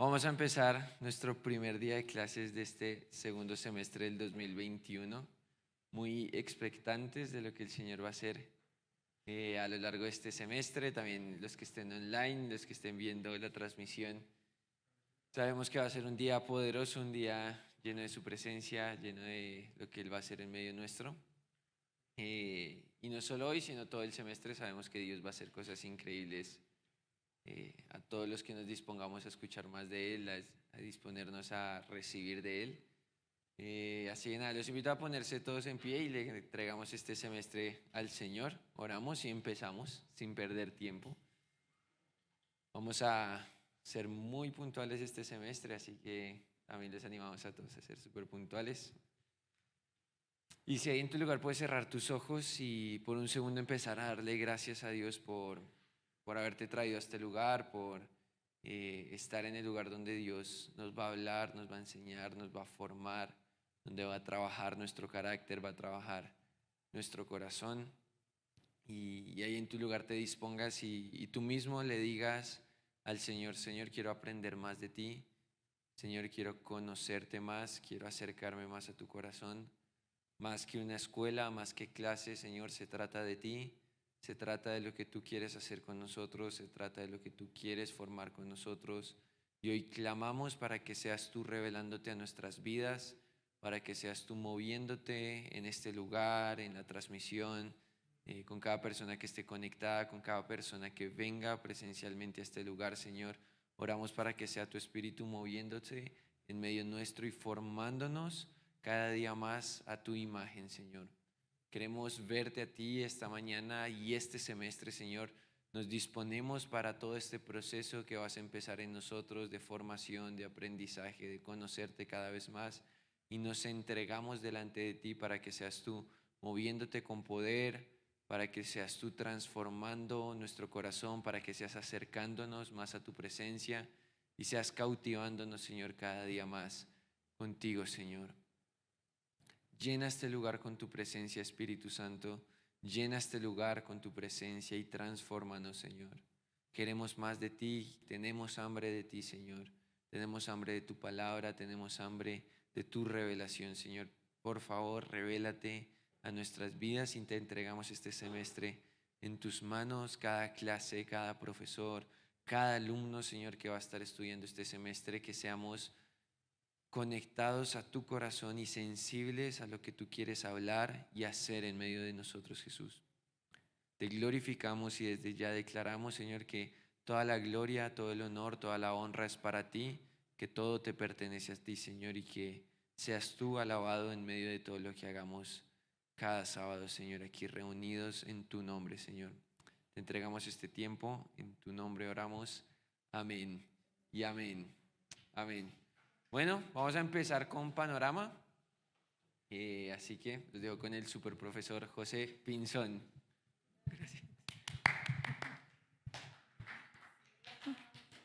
Vamos a empezar nuestro primer día de clases de este segundo semestre del 2021, muy expectantes de lo que el Señor va a hacer a lo largo de este semestre, también los que estén online, los que estén viendo la transmisión. Sabemos que va a ser un día poderoso, un día lleno de su presencia, lleno de lo que Él va a hacer en medio nuestro. Y no solo hoy, sino todo el semestre sabemos que Dios va a hacer cosas increíbles a todos los que nos dispongamos a escuchar más de Él, a disponernos a recibir de Él. Así que nada, los invito a ponerse todos en pie y le entregamos este semestre al Señor. Oramos y empezamos sin perder tiempo. Vamos a ser muy puntuales este semestre, así que también les animamos a todos a ser súper puntuales. Y si ahí en tu lugar puedes cerrar tus ojos y por un segundo empezar a darle gracias a Dios por haberte traído a este lugar, por estar en el lugar donde Dios nos va a hablar, nos va a enseñar, nos va a formar, donde va a trabajar nuestro carácter, va a trabajar nuestro corazón. Y ahí en tu lugar te dispongas y tú mismo le digas al Señor: Señor, quiero aprender más de ti. Señor, quiero conocerte más, quiero acercarme más a tu corazón. Más que una escuela, más que clase, Señor, se trata de ti. Se trata de lo que tú quieres hacer con nosotros, se trata de lo que tú quieres formar con nosotros. Y hoy clamamos para que seas tú revelándote a nuestras vidas, para que seas tú moviéndote en este lugar, en la transmisión, con cada persona que esté conectada, con cada persona que venga presencialmente a este lugar, Señor. Oramos para que sea tu Espíritu moviéndose en medio nuestro y formándonos cada día más a tu imagen, Señor. Queremos verte a ti esta mañana y este semestre, Señor. Nos disponemos para todo este proceso que vas a empezar en nosotros de formación, de aprendizaje, de conocerte cada vez más. Y nos entregamos delante de ti para que seas tú moviéndote con poder, para que seas tú transformando nuestro corazón, para que seas acercándonos más a tu presencia y seas cautivándonos, Señor, cada día más contigo, Señor. Llena este lugar con tu presencia, Espíritu Santo. Llena este lugar con tu presencia y transfórmanos, Señor. Queremos más de ti, tenemos hambre de ti, Señor. Tenemos hambre de tu palabra, tenemos hambre de tu revelación, Señor. Por favor, revélate a nuestras vidas y te entregamos este semestre en tus manos, cada clase, cada profesor, cada alumno, Señor, que va a estar estudiando este semestre, que seamos conectados a tu corazón y sensibles a lo que tú quieres hablar y hacer en medio de nosotros, Jesús. Te glorificamos y desde ya declaramos, Señor, que toda la gloria, todo el honor, toda la honra es para ti, que todo te pertenece a ti, Señor, y que seas tú alabado en medio de todo lo que hagamos cada sábado, Señor, aquí reunidos en tu nombre, Señor. Te entregamos este tiempo, en tu nombre oramos. Amén y amén. Amén. Bueno, vamos a empezar con Panorama, así que los dejo con el superprofesor José Pinzón. Gracias.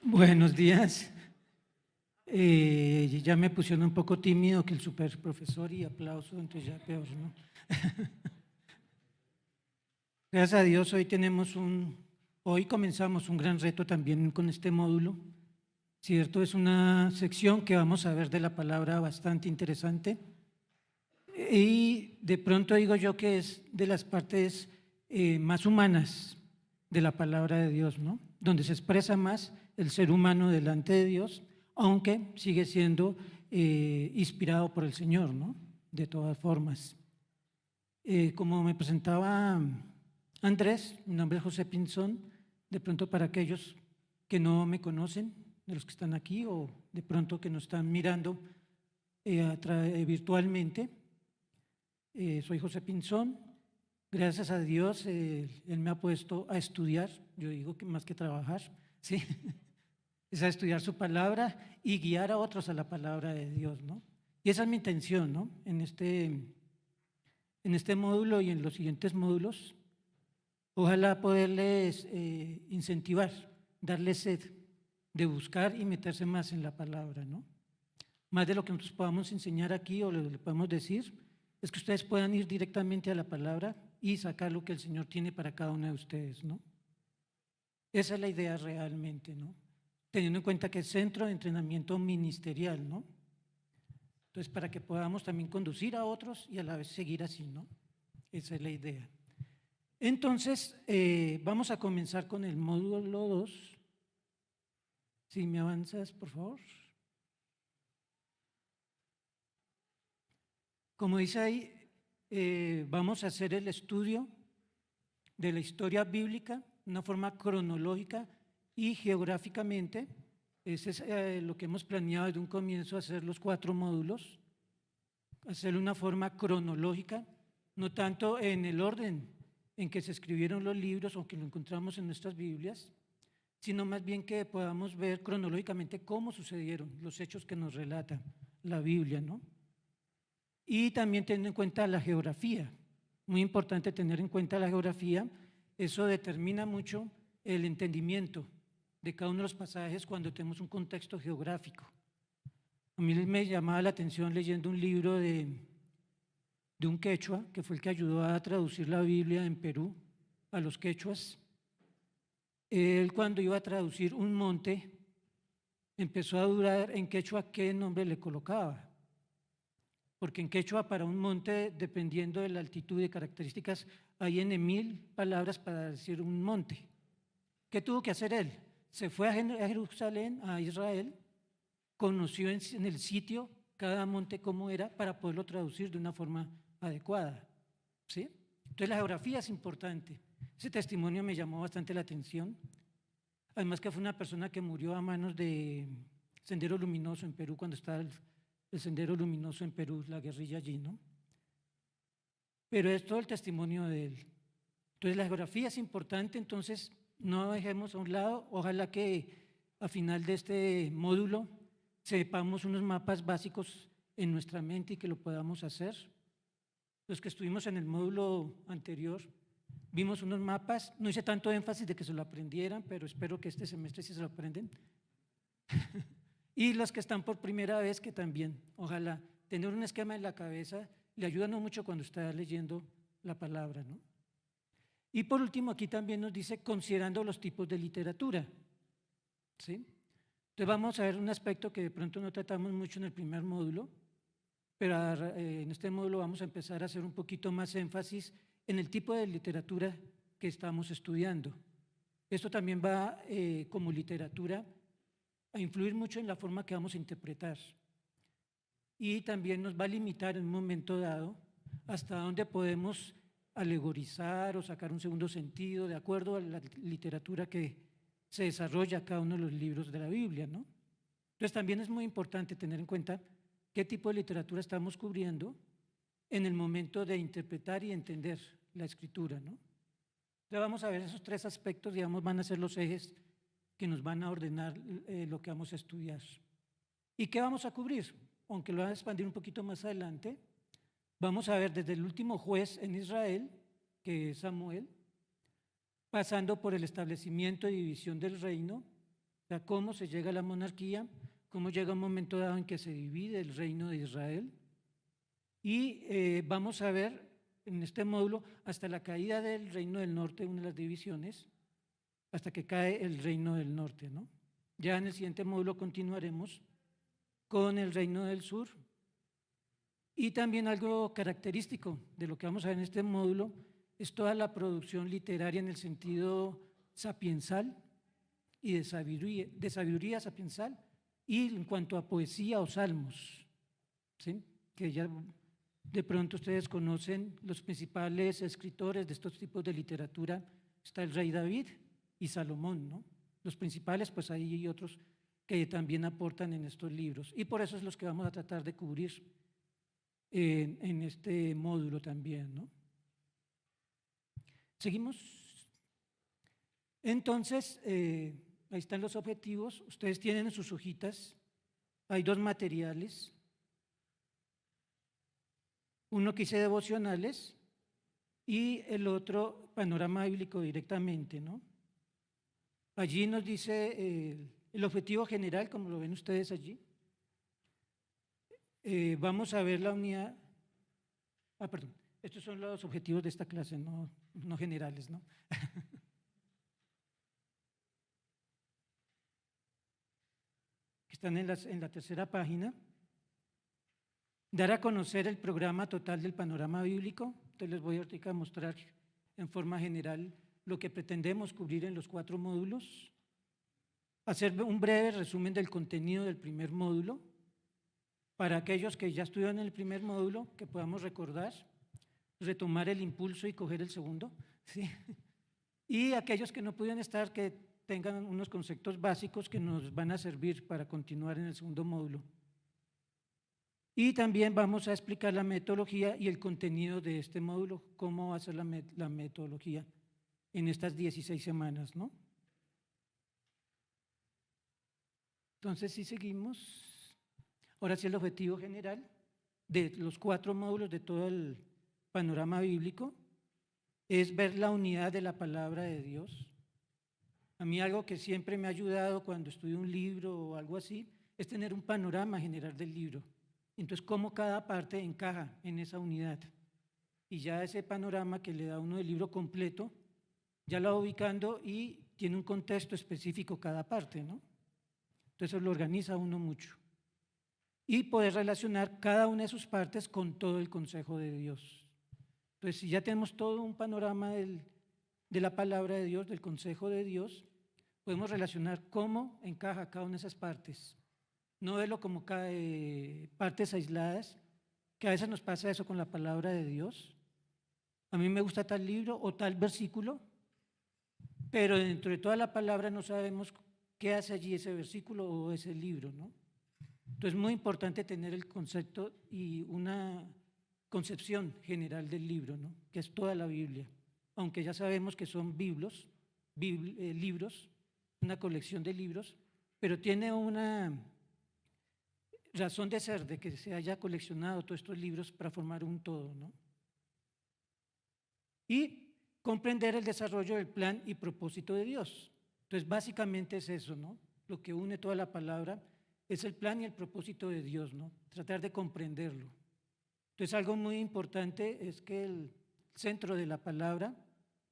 Buenos días. Ya me pusieron un poco tímido que el superprofesor y aplauso, entonces ya peor, ¿no? Gracias a Dios, hoy comenzamos un gran reto también con este módulo. Cierto, es una sección que vamos a ver de la palabra bastante interesante y de pronto digo yo que es de las partes más humanas de la palabra de Dios, ¿no? Donde se expresa más el ser humano delante de Dios, aunque sigue siendo inspirado por el Señor, ¿no? De todas formas. Como me presentaba Andrés, mi nombre es José Pinzón, de pronto para aquellos que no me conocen, de los que están aquí o de pronto que nos están mirando virtualmente. Soy José Pinzón. Gracias a Dios, Él me ha puesto a estudiar, yo digo que más que trabajar, ¿sí? Es a estudiar su palabra y guiar a otros a la palabra de Dios, ¿no? Y esa es mi intención, ¿no? En este módulo y en los siguientes módulos, ojalá poderles incentivar, darles sed de buscar y meterse más en la palabra, ¿no? Más de lo que nosotros podamos enseñar aquí o le podemos decir, es que ustedes puedan ir directamente a la palabra y sacar lo que el Señor tiene para cada uno de ustedes, ¿no? Esa es la idea realmente, ¿no? teniendo en cuenta que es centro de entrenamiento ministerial, ¿no? Entonces, para que podamos también conducir a otros y a la vez seguir así, ¿no? Esa es la idea. Entonces, vamos a comenzar con el módulo 2. Si me avanzas, por favor. Como dice ahí, vamos a hacer el estudio de la historia bíblica de una forma cronológica y geográficamente. Ese es lo que hemos planeado desde un comienzo, hacer los 4 módulos, hacerlo de una forma cronológica, no tanto en el orden en que se escribieron los libros o que lo encontramos en nuestras Biblias, sino más bien que podamos ver cronológicamente cómo sucedieron los hechos que nos relata la Biblia, ¿no? Y también teniendo en cuenta la geografía, muy importante tener en cuenta la geografía, eso determina mucho el entendimiento de cada uno de los pasajes cuando tenemos un contexto geográfico. A mí me llamaba la atención leyendo un libro de un quechua, que fue el que ayudó a traducir la Biblia en Perú a los quechuas. Él, cuando iba a traducir un monte, empezó a dudar en quechua qué nombre le colocaba, porque en quechua para un monte, dependiendo de la altitud y características, hay en 1000 palabras para decir un monte. ¿Qué tuvo que hacer él? Se fue a Jerusalén, a Israel, conoció en el sitio cada monte cómo era para poderlo traducir de una forma adecuada, ¿sí? Entonces la geografía es importante. Ese testimonio me llamó bastante la atención. Además que fue una persona que murió a manos de Sendero Luminoso en Perú, cuando estaba el Sendero Luminoso en Perú, la guerrilla allí, ¿no? Pero es todo el testimonio de él. Entonces la geografía es importante, entonces no dejemos a un lado, ojalá que a final de este módulo sepamos unos mapas básicos en nuestra mente y que lo podamos hacer. Los que estuvimos en el módulo anterior vimos unos mapas, no hice tanto énfasis de que se lo aprendieran, pero espero que este semestre sí se lo aprenden. Y los que están por primera vez que también, ojalá, tener un esquema en la cabeza le ayuda no mucho cuando está leyendo la palabra, ¿no? Y por último, aquí también nos dice considerando los tipos de literatura, ¿sí? Entonces vamos a ver un aspecto que de pronto no tratamos mucho en el primer módulo, pero en este módulo vamos a empezar a hacer un poquito más énfasis en el tipo de literatura que estamos estudiando. Esto también va, como literatura, a influir mucho en la forma que vamos a interpretar. Y también nos va a limitar en un momento dado hasta dónde podemos alegorizar o sacar un segundo sentido de acuerdo a la literatura que se desarrolla cada uno de los libros de la Biblia, ¿no? Entonces también es muy importante tener en cuenta qué tipo de literatura estamos cubriendo en el momento de interpretar y entender la escritura, ¿no? Entonces vamos a ver esos 3 aspectos, digamos, van a ser los ejes que nos van a ordenar lo que vamos a estudiar. ¿Y qué vamos a cubrir? Aunque lo voy a expandir un poquito más adelante, vamos a ver desde el último juez en Israel, que es Samuel, pasando por el establecimiento y división del reino, o sea, cómo se llega a la monarquía, cómo llega un momento dado en que se divide el reino de Israel, y vamos a ver en este módulo hasta la caída del reino del norte, una de las divisiones, hasta que cae el reino del norte, ¿no? Ya en el siguiente módulo continuaremos con el reino del sur. Y también algo característico de lo que vamos a ver en este módulo es toda la producción literaria en el sentido sapiensal y de sabiduría sapiensal, y en cuanto a poesía o salmos, ¿sí? Que ya de pronto ustedes conocen los principales escritores de estos tipos de literatura, está el rey David y Salomón, ¿no? Los principales, pues ahí hay otros que también aportan en estos libros, y por eso es los que vamos a tratar de cubrir en este módulo también, ¿no? ¿Seguimos? Entonces, ahí están los objetivos. Ustedes tienen en sus hojitas, hay 2 materiales. Uno que hice devocionales y el otro panorama bíblico directamente, ¿no? Allí nos dice el objetivo general, como lo ven ustedes allí. Vamos a ver la unidad. Perdón, estos son los objetivos de esta clase, no generales, ¿no? están en la tercera página. Dar a conocer el programa total del panorama bíblico. Entonces les voy ahorita a mostrar en forma general lo que pretendemos cubrir en los 4 módulos. Hacer un breve resumen del contenido del primer módulo para aquellos que ya estudiaron en el primer módulo, que podamos recordar, retomar el impulso y coger el segundo, ¿sí? Y aquellos que no pudieron estar, que tengan unos conceptos básicos que nos van a servir para continuar en el segundo módulo. Y también vamos a explicar la metodología y el contenido de este módulo, cómo va a ser la metodología en estas 16 semanas, ¿no? Entonces, si seguimos, ahora sí el objetivo general de los 4 módulos de todo el panorama bíblico es ver la unidad de la palabra de Dios. A mí algo que siempre me ha ayudado cuando estudio un libro o algo así es tener un panorama general del libro. Entonces, cómo cada parte encaja en esa unidad. Y ya ese panorama que le da uno del libro completo, ya lo va ubicando y tiene un contexto específico cada parte, ¿no? Entonces lo organiza uno mucho. Y poder relacionar cada una de sus partes con todo el consejo de Dios. Entonces, si ya tenemos todo un panorama de la palabra de Dios, del consejo de Dios, podemos relacionar cómo encaja cada una de esas partes. No verlo como partes aisladas, que a veces nos pasa eso con la palabra de Dios. A mí me gusta tal libro o tal versículo, pero dentro de toda la palabra no sabemos qué hace allí ese versículo o ese libro, ¿no? Entonces es muy importante tener el concepto y una concepción general del libro, ¿no? Que es toda la Biblia, aunque ya sabemos que son libros, una colección de libros, pero tiene una razón de ser de que se haya coleccionado todos estos libros para formar un todo, ¿no? Y comprender el desarrollo del plan y propósito de Dios. Entonces, básicamente es eso, ¿no? Lo que une toda la palabra es el plan y el propósito de Dios, ¿no? Tratar de comprenderlo. Entonces, algo muy importante es que el centro de la palabra,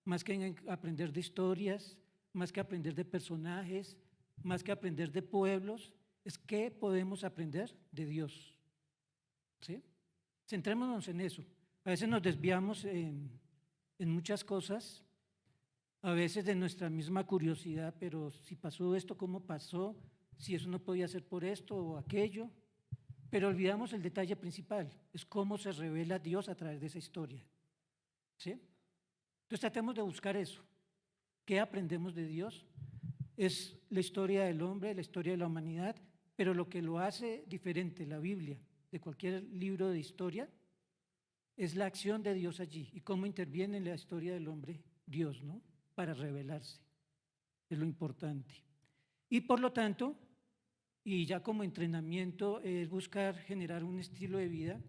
más que aprender de historias, más que aprender de personajes, más que aprender de pueblos, es qué podemos aprender de Dios, ¿sí? Centrémonos en eso. A veces nos desviamos en muchas cosas, a veces de nuestra misma curiosidad, pero si pasó esto, ¿cómo pasó? Si eso no podía ser por esto o aquello, pero olvidamos el detalle principal, es cómo se revela Dios a través de esa historia, ¿sí? Entonces tratemos de buscar eso. ¿Qué aprendemos de Dios? Es la historia del hombre, la historia de la humanidad, pero lo que lo hace diferente, la Biblia, de cualquier libro de historia, es la acción de Dios allí y cómo interviene en la historia del hombre Dios, ¿no? Para revelarse, es lo importante. Y por lo tanto, y ya como entrenamiento, es buscar generar un estilo de vida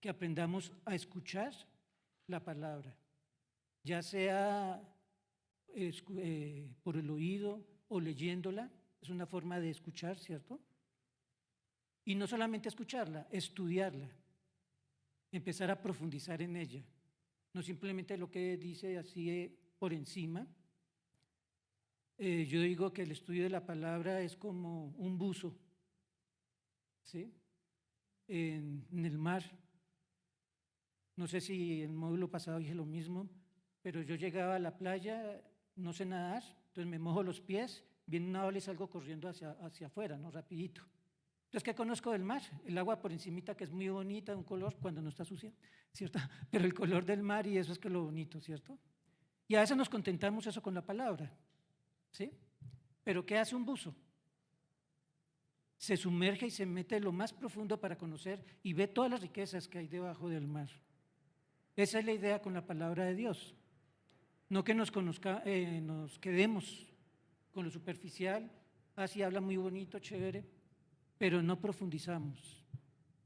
que aprendamos a escuchar la palabra, ya sea por el oído o leyéndola, es una forma de escuchar, ¿cierto? Y no solamente escucharla, estudiarla, empezar a profundizar en ella, no simplemente lo que dice así por encima. Yo digo que el estudio de la palabra es como un buzo, ¿sí? En el mar. No sé si en el módulo pasado dije lo mismo, pero yo llegaba a la playa, no sé nadar, entonces me mojo los pies, viene una ola y salgo corriendo hacia afuera, ¿no? Rapidito. Entonces, ¿qué conozco del mar? El agua por encimita, que es muy bonita, un color cuando no está sucia, ¿cierto? Pero el color del mar y eso es que lo bonito, ¿cierto? Y a veces nos contentamos eso con la palabra, ¿sí? Pero ¿qué hace un buzo? Se sumerge y se mete en lo más profundo para conocer y ve todas las riquezas que hay debajo del mar. Esa es la idea con la palabra de Dios. No que nos quedemos con lo superficial, así habla muy bonito, chévere, pero no profundizamos.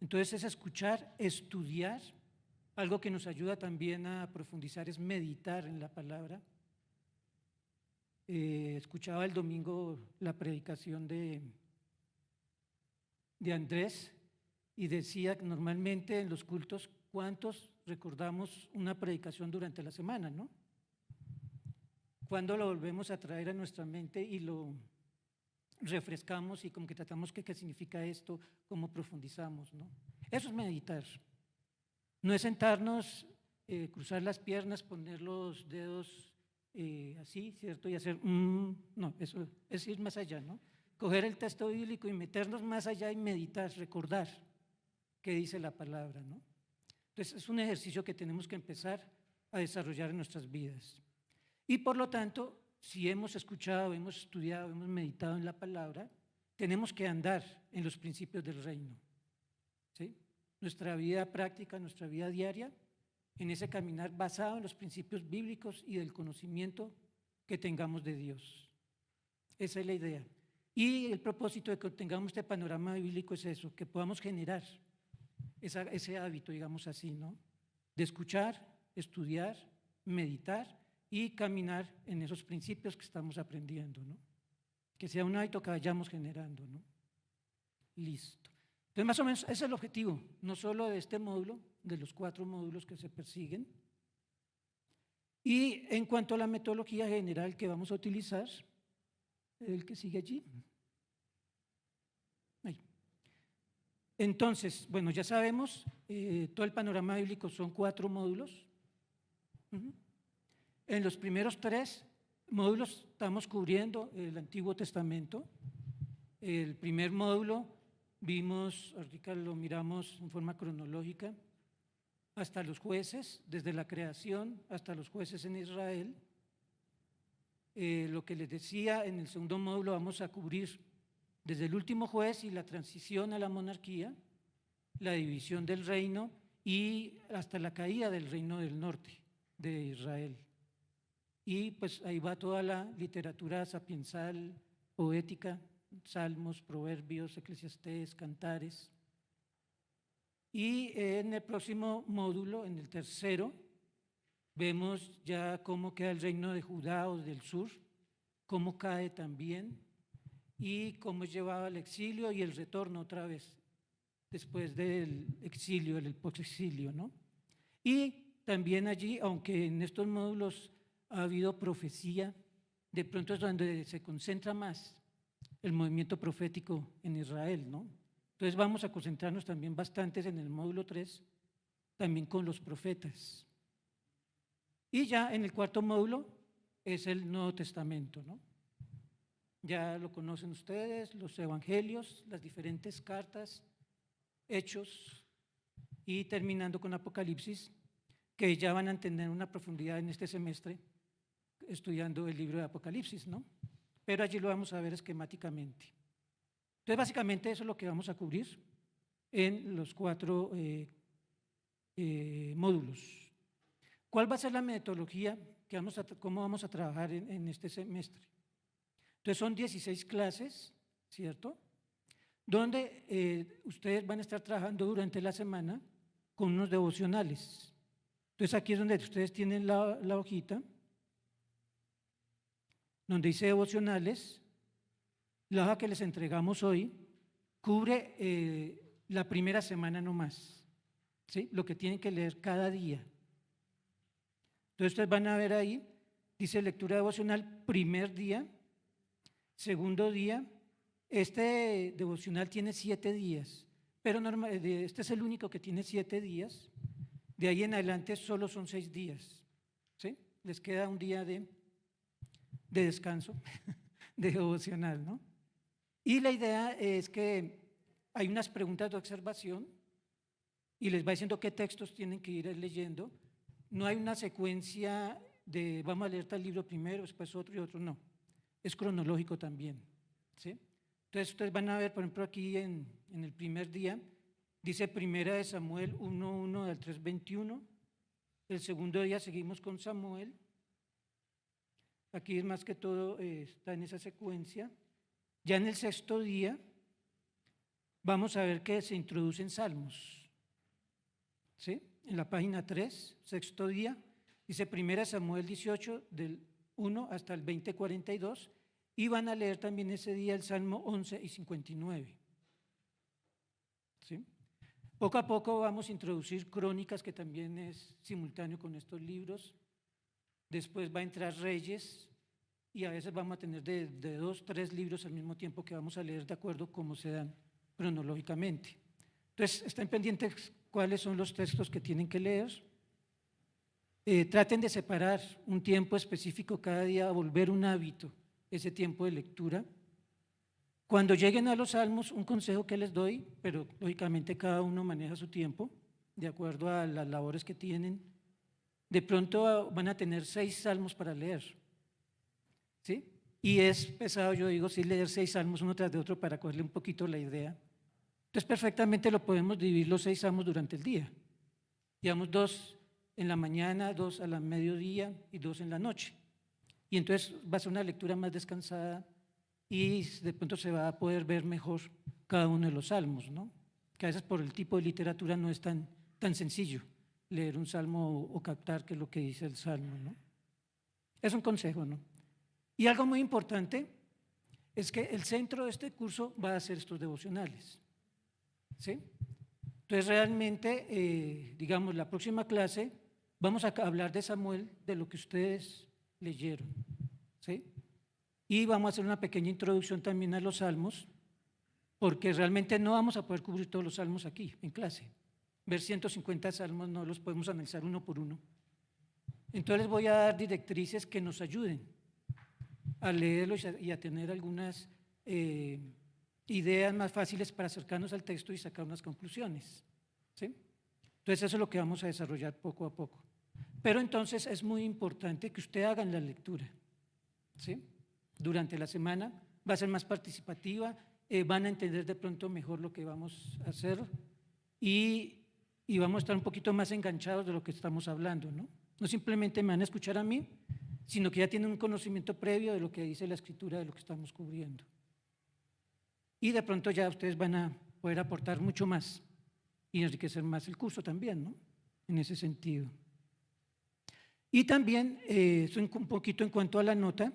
Entonces es escuchar, estudiar. Algo que nos ayuda también a profundizar es meditar en la palabra. Escuchaba el domingo la predicación de Andrés y decía que normalmente en los cultos, ¿cuántos recordamos una predicación durante la semana, no? ¿Cuándo lo volvemos a traer a nuestra mente y lo refrescamos y como que tratamos qué significa esto, cómo profundizamos, ¿no? Eso es meditar. No es sentarnos, cruzar las piernas, poner los dedos así, ¿cierto? Y hacer, no, eso es ir más allá, ¿no? Coger el texto bíblico y meternos más allá y meditar, recordar qué dice la palabra, ¿no? Entonces, es un ejercicio que tenemos que empezar a desarrollar en nuestras vidas. Y por lo tanto, si hemos escuchado, hemos estudiado, hemos meditado en la palabra, tenemos que andar en los principios del reino, ¿sí? Nuestra vida práctica, nuestra vida diaria, en ese caminar basado en los principios bíblicos y del conocimiento que tengamos de Dios. Esa es la idea. Y el propósito de que tengamos este panorama bíblico es eso, que podamos generar ese hábito, digamos así, ¿no? De escuchar, estudiar, meditar y caminar en esos principios que estamos aprendiendo, ¿no? Que sea un hábito que vayamos generando, ¿no? Listo. Entonces, más o menos, ese es el objetivo, no solo de este módulo, de los 4 módulos que se persiguen. Y en cuanto a la metodología general que vamos a utilizar, el que sigue allí. Ahí. Entonces, bueno, ya sabemos, todo el panorama bíblico son 4 módulos. En los primeros 3 módulos estamos cubriendo el Antiguo Testamento. El primer módulo vimos, ahorita lo miramos en forma cronológica, hasta los jueces, desde la creación hasta los jueces en Israel. Lo que les decía, en el segundo módulo vamos a cubrir desde el último juez y la transición a la monarquía, la división del reino y hasta la caída del reino del norte de Israel. Y pues ahí va toda la literatura sapiensal, poética, salmos, proverbios, eclesiastés, cantares. Y en el próximo módulo, en el tercero, vemos ya cómo queda el reino de Judá o del sur, cómo cae también y cómo es llevado al exilio y el retorno otra vez, después del exilio, el posexilio, ¿no? Y también allí, aunque en estos módulos ha habido profecía, de pronto es donde se concentra más el movimiento profético en Israel, ¿no? Entonces vamos a concentrarnos también bastantes en el módulo 3, también con los profetas. Y ya en el cuarto módulo es el Nuevo Testamento, ¿no? Ya lo conocen ustedes, los evangelios, las diferentes cartas, hechos y terminando con Apocalipsis, que ya van a tener una profundidad en este semestre estudiando el libro de Apocalipsis, ¿no? Pero allí lo vamos a ver esquemáticamente. Entonces, básicamente eso es lo que vamos a cubrir en los 4 módulos. ¿Cuál va a ser la metodología? ¿Cómo vamos a trabajar en este semestre? Entonces, son 16 clases, ¿cierto? Donde ustedes van a estar trabajando durante la semana con unos devocionales. Entonces, aquí es donde ustedes tienen la hojita, donde dice devocionales. La hoja que les entregamos hoy cubre la primera semana nomás, ¿sí? Lo que tienen que leer cada día. Entonces, ustedes van a ver ahí, dice lectura devocional, primer día, segundo día. Este devocional tiene 7 días, pero este es el único que tiene 7 días. De ahí en adelante solo son 6 días, ¿sí? Les queda un día de descanso, de devocional, ¿no? Y la idea es que hay unas preguntas de observación y les va diciendo qué textos tienen que ir leyendo. No hay una secuencia de vamos a leer tal libro primero, después otro y otro, no. Es cronológico también, ¿sí? Entonces ustedes van a ver, por ejemplo, aquí en el primer día, dice Primera de Samuel 1:1 al 3:21. El segundo día seguimos con Samuel. Aquí es más que todo, está en esa secuencia. Ya en el sexto día vamos a ver que se introducen salmos, ¿sí? En la página 3, sexto día, dice 1 Samuel 18, del 1 hasta el 20:42, y van a leer también ese día el Salmo 11 y 59. ¿Sí? Poco a poco vamos a introducir Crónicas, que también es simultáneo con estos libros. Después va a entrar Reyes, y a veces vamos a tener de 2, 3 libros al mismo tiempo que vamos a leer de acuerdo a cómo se dan cronológicamente. Entonces, estén pendientes cuáles son los textos que tienen que leer. Traten de separar un tiempo específico cada día, volver un hábito ese tiempo de lectura. Cuando lleguen a los salmos, un consejo que les doy, pero lógicamente cada uno maneja su tiempo de acuerdo a las labores que tienen. De pronto van a tener 6 salmos para leer, ¿sí? Y es pesado, yo digo, sí, leer 6 salmos uno tras de otro para cogerle un poquito la idea. Entonces, perfectamente lo podemos dividir los 6 salmos durante el día. Digamos, 2 en la mañana, 2 a la mediodía y 2 en la noche. Y entonces va a ser una lectura más descansada y de pronto se va a poder ver mejor cada uno de los salmos, ¿no? Que a veces por el tipo de literatura no es tan sencillo leer un salmo o captar qué es lo que dice el salmo, ¿no? Es un consejo, ¿no? Y algo muy importante es que el centro de este curso va a ser estos devocionales, ¿sí? Entonces realmente, digamos, la próxima clase vamos a hablar de Samuel, de lo que ustedes leyeron, ¿sí? Y vamos a hacer una pequeña introducción también a los salmos, porque realmente no vamos a poder cubrir todos los salmos aquí en clase. Ver 150 salmos no los podemos analizar uno por uno. Entonces les voy a dar directrices que nos ayuden a leerlos y a tener algunas ideas más fáciles para acercarnos al texto y sacar unas conclusiones, ¿sí? Entonces eso es lo que vamos a desarrollar poco a poco. Pero entonces es muy importante que ustedes hagan la lectura, ¿sí? Durante la semana va a ser más participativa, van a entender de pronto mejor lo que vamos a hacer y vamos a estar un poquito más enganchados de lo que estamos hablando, ¿no? No simplemente me van a escuchar a mí, sino que ya tienen un conocimiento previo de lo que dice la escritura, de lo que estamos cubriendo. Y de pronto ya ustedes van a poder aportar mucho más y enriquecer más el curso también, ¿no? En ese sentido. Y también, un poquito en cuanto a la nota,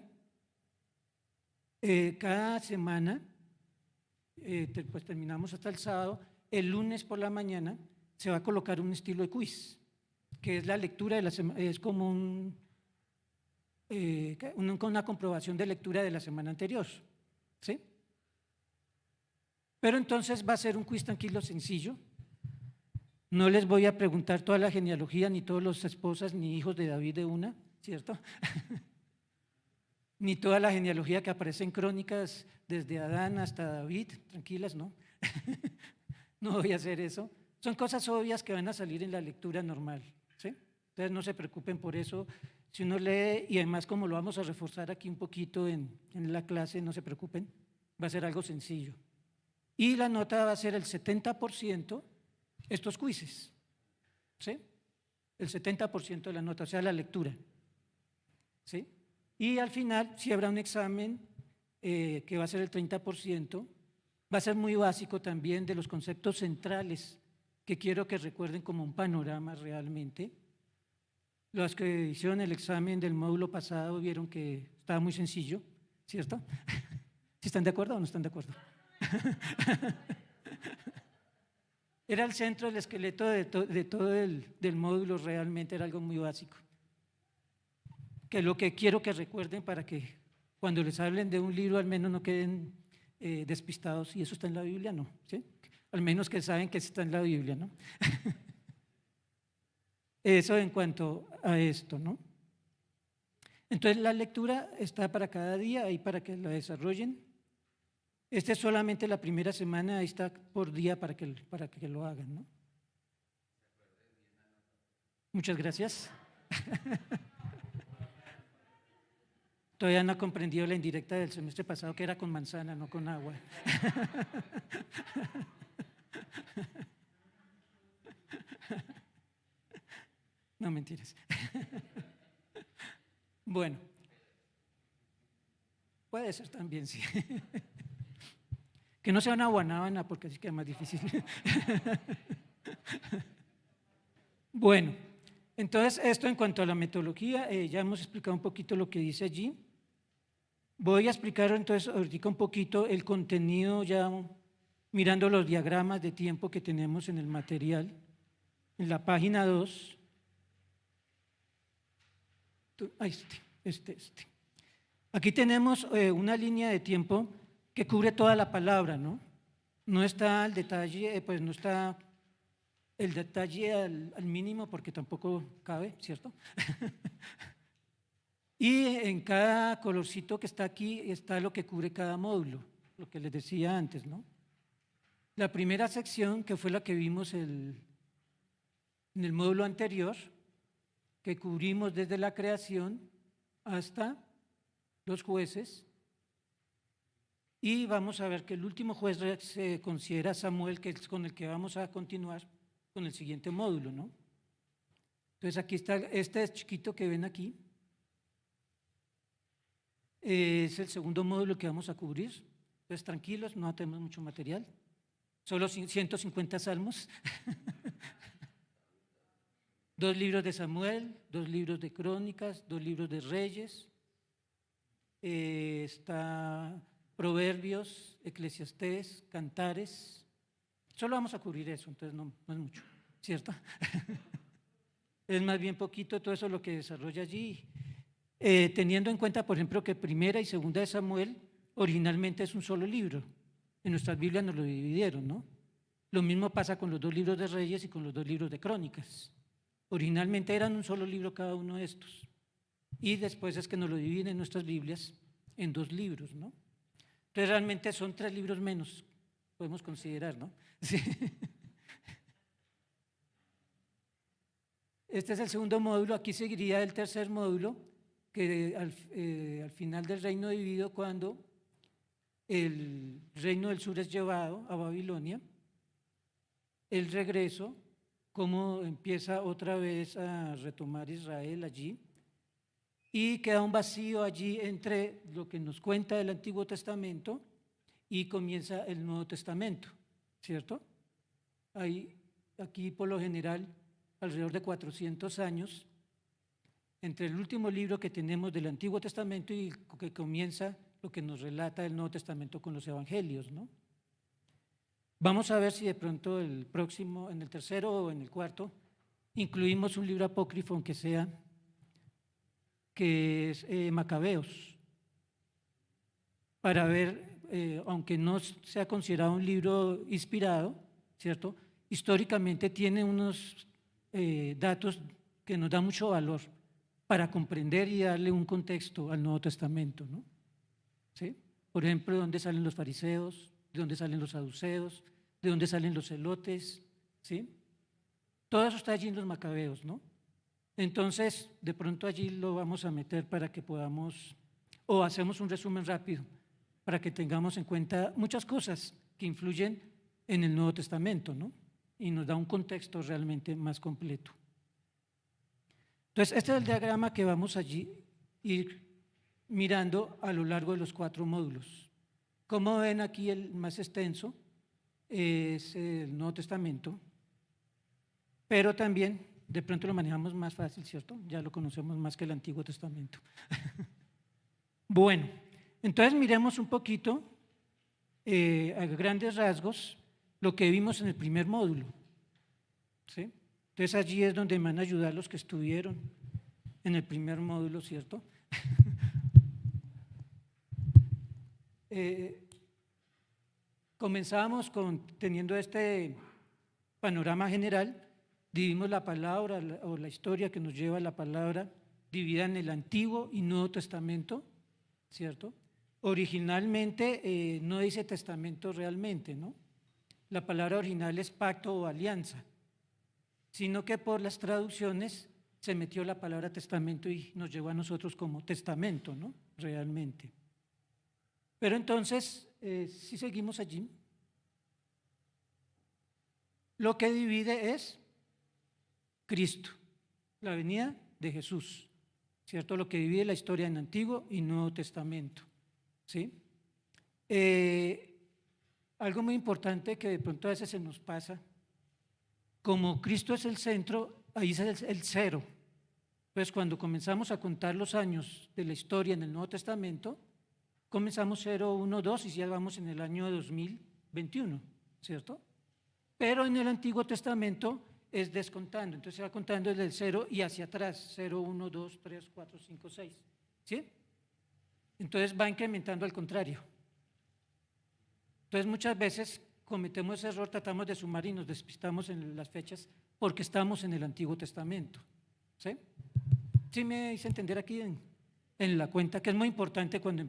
cada semana, pues terminamos hasta el sábado, el lunes por la mañana se va a colocar un estilo de quiz, que es la lectura de la semana, es como una comprobación de lectura de la semana anterior, ¿sí? Pero entonces va a ser un quiz tranquilo, sencillo. No les voy a preguntar toda la genealogía, ni todas las esposas, ni hijos de David de una, ¿cierto? Ni toda la genealogía que aparece en Crónicas, desde Adán hasta David, tranquilas, ¿no? No voy a hacer eso. Son cosas obvias que van a salir en la lectura normal, ¿sí? Entonces no se preocupen por eso. Si uno lee, y además como lo vamos a reforzar aquí un poquito en la clase, no se preocupen, va a ser algo sencillo. Y la nota va a ser el 70% estos quizzes, ¿sí? El 70% de la nota, o sea, la lectura, ¿sí? Y al final, si habrá un examen que va a ser el 30%, va a ser muy básico también de los conceptos centrales que quiero que recuerden como un panorama realmente. Los que hicieron el examen del módulo pasado vieron que estaba muy sencillo, ¿cierto? ¿Sí están de acuerdo o no están de acuerdo? Era el centro, el esqueleto de todo del módulo, realmente era algo muy básico. Que lo que quiero que recuerden para que cuando les hablen de un libro al menos no queden despistados, y eso está en la Biblia, no, ¿sí? Al menos que saben que está en la Biblia, ¿no? Eso en cuanto a esto, ¿no? Entonces la lectura está para cada día, ahí para que la desarrollen. Esta es solamente la primera semana, ahí está por día para que lo hagan, ¿no? Muchas gracias. Todavía no ha comprendido la indirecta del semestre pasado, que era con manzana, no con agua. No, mentiras. Bueno, puede ser también, sí. Que no sea una guanábana, porque así queda más difícil. Bueno, entonces esto en cuanto a la metodología, ya hemos explicado un poquito lo que dice allí. Voy a explicar entonces ahorita un poquito el contenido, ya mirando los diagramas de tiempo que tenemos en el material. En la página 2, Aquí tenemos una línea de tiempo que cubre toda la palabra, ¿no? No está el detalle, pues no está el detalle al mínimo porque tampoco cabe, ¿cierto? Y en cada colorcito que está aquí está lo que cubre cada módulo, lo que les decía antes, ¿no? La primera sección, que fue la que vimos en el módulo anterior, que cubrimos desde la creación hasta los jueces, y vamos a ver que el último juez se considera Samuel, que es con el que vamos a continuar con el siguiente módulo, ¿no? Entonces aquí está, este chiquito que ven aquí, es el segundo módulo que vamos a cubrir. Entonces tranquilos, no tenemos mucho material, solo 150 salmos, 2 libros de Samuel, 2 libros de Crónicas, 2 libros de Reyes, está Proverbios, Eclesiastés, Cantares. Solo vamos a cubrir eso, entonces no es mucho, ¿cierto? Es más bien poquito todo eso lo que desarrolla allí. Teniendo en cuenta, por ejemplo, que Primera y Segunda de Samuel originalmente es un solo libro. En nuestras Biblias nos lo dividieron, ¿no? Lo mismo pasa con los 2 libros de Reyes y con los 2 libros de Crónicas. Originalmente eran un solo libro cada uno de estos. Y después es que nos lo dividen en nuestras Biblias en 2 libros, ¿no? Entonces realmente son 3 libros menos, podemos considerar, ¿no? Sí. Este es el segundo módulo, aquí seguiría el tercer módulo, que al final del reino dividido, cuando el reino del sur es llevado a Babilonia, el regreso, cómo empieza otra vez a retomar Israel allí, y queda un vacío allí entre lo que nos cuenta el Antiguo Testamento y comienza el Nuevo Testamento, ¿cierto? Aquí por lo general alrededor de 400 años entre el último libro que tenemos del Antiguo Testamento y que comienza lo que nos relata el Nuevo Testamento con los Evangelios, ¿no? Vamos a ver si de pronto el próximo, en el tercero o en el cuarto, incluimos un libro apócrifo, aunque sea, que es Macabeos, para ver, aunque no sea considerado un libro inspirado, ¿cierto? Históricamente tiene unos datos que nos dan mucho valor para comprender y darle un contexto al Nuevo Testamento, ¿no? ¿Sí? Por ejemplo, de dónde salen los fariseos, de dónde salen los saduceos, de dónde salen los celotes, ¿sí? Todo eso está allí en los Macabeos, ¿no? Entonces, de pronto allí lo vamos a meter para que podamos, o hacemos un resumen rápido, para que tengamos en cuenta muchas cosas que influyen en el Nuevo Testamento, ¿no? Y nos da un contexto realmente más completo. Entonces, este es el diagrama que vamos allí ir mirando a lo largo de los 4 módulos. Como ven aquí, el más extenso es el Nuevo Testamento, pero también de pronto lo manejamos más fácil, ¿cierto? Ya lo conocemos más que el Antiguo Testamento. Bueno, entonces miremos un poquito a grandes rasgos lo que vimos en el primer módulo, ¿sí? Entonces allí es donde me van a ayudar los que estuvieron en el primer módulo, ¿cierto? Comenzamos teniendo este panorama general, dividimos la palabra o la historia que nos lleva la palabra, dividida en el Antiguo y Nuevo Testamento, ¿cierto? Originalmente no dice testamento realmente, ¿no? La palabra original es pacto o alianza, sino que por las traducciones se metió la palabra testamento y nos llegó a nosotros como testamento, ¿no? Realmente. Pero entonces, si seguimos allí, lo que divide es Cristo, la venida de Jesús, ¿cierto? Lo que divide la historia en Antiguo y Nuevo Testamento, ¿sí? Algo muy importante que de pronto a veces se nos pasa, como Cristo es el centro, ahí es el cero. Pues cuando comenzamos a contar los años de la historia en el Nuevo Testamento, comenzamos 0, 1, 2 y ya vamos en el año 2021, ¿cierto? Pero en el Antiguo Testamento es descontando, entonces se va contando desde el 0 y hacia atrás, 0, 1, 2, 3, 4, 5, 6, ¿sí? Entonces va incrementando al contrario. Entonces muchas veces cometemos ese error, tratamos de sumar y nos despistamos en las fechas porque estamos en el Antiguo Testamento. ¿Sí? Sí me hice entender aquí en la cuenta, que es muy importante cuando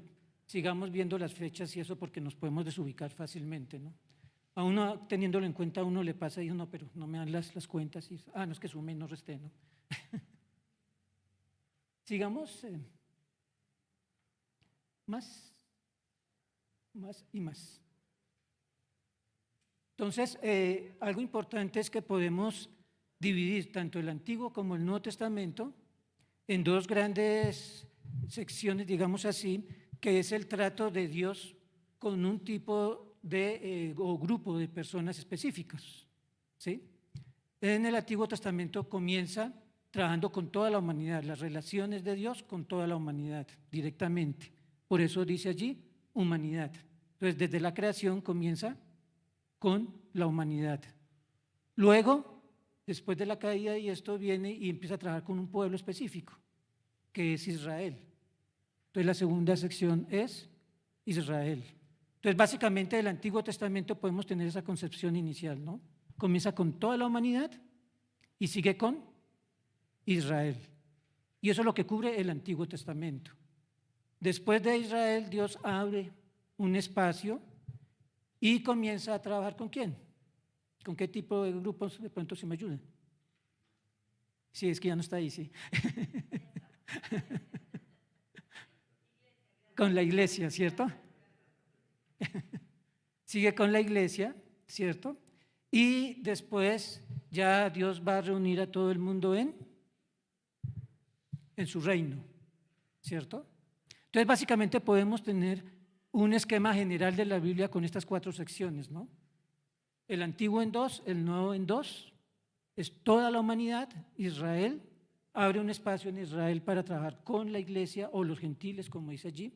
sigamos viendo las fechas y eso, porque nos podemos desubicar fácilmente, ¿no? A uno, teniéndolo en cuenta, a uno le pasa y no, pero no me dan las cuentas, y, no es que sume y no resté, ¿no? Sigamos, más y más. Entonces, algo importante es que podemos dividir tanto el Antiguo como el Nuevo Testamento en dos grandes secciones, digamos así, que es el trato de Dios con un tipo de o grupo de personas específicas, ¿sí? En el Antiguo Testamento comienza trabajando con toda la humanidad, las relaciones de Dios con toda la humanidad directamente. Por eso dice allí humanidad. Entonces, desde la creación comienza con la humanidad. Luego, después de la caída, y esto viene y empieza a trabajar con un pueblo específico, que es Israel. Entonces, la segunda sección es Israel. Entonces, básicamente, del Antiguo Testamento podemos tener esa concepción inicial, ¿no? Comienza con toda la humanidad y sigue con Israel. Y eso es lo que cubre el Antiguo Testamento. Después de Israel, Dios abre un espacio y comienza a trabajar ¿con quién? ¿Con qué tipo de grupos? De pronto, si me ayudan. Sí, es que ya no está ahí, sí. Con la iglesia, ¿cierto? Sigue con la iglesia, ¿cierto? Y después ya Dios va a reunir a todo el mundo en su reino, ¿cierto? Entonces, básicamente podemos tener un esquema general de la Biblia con estas cuatro secciones, ¿no? El Antiguo en dos, el Nuevo en dos, es toda la humanidad. Israel abre un espacio en Israel para trabajar con la iglesia o los gentiles, como dice allí,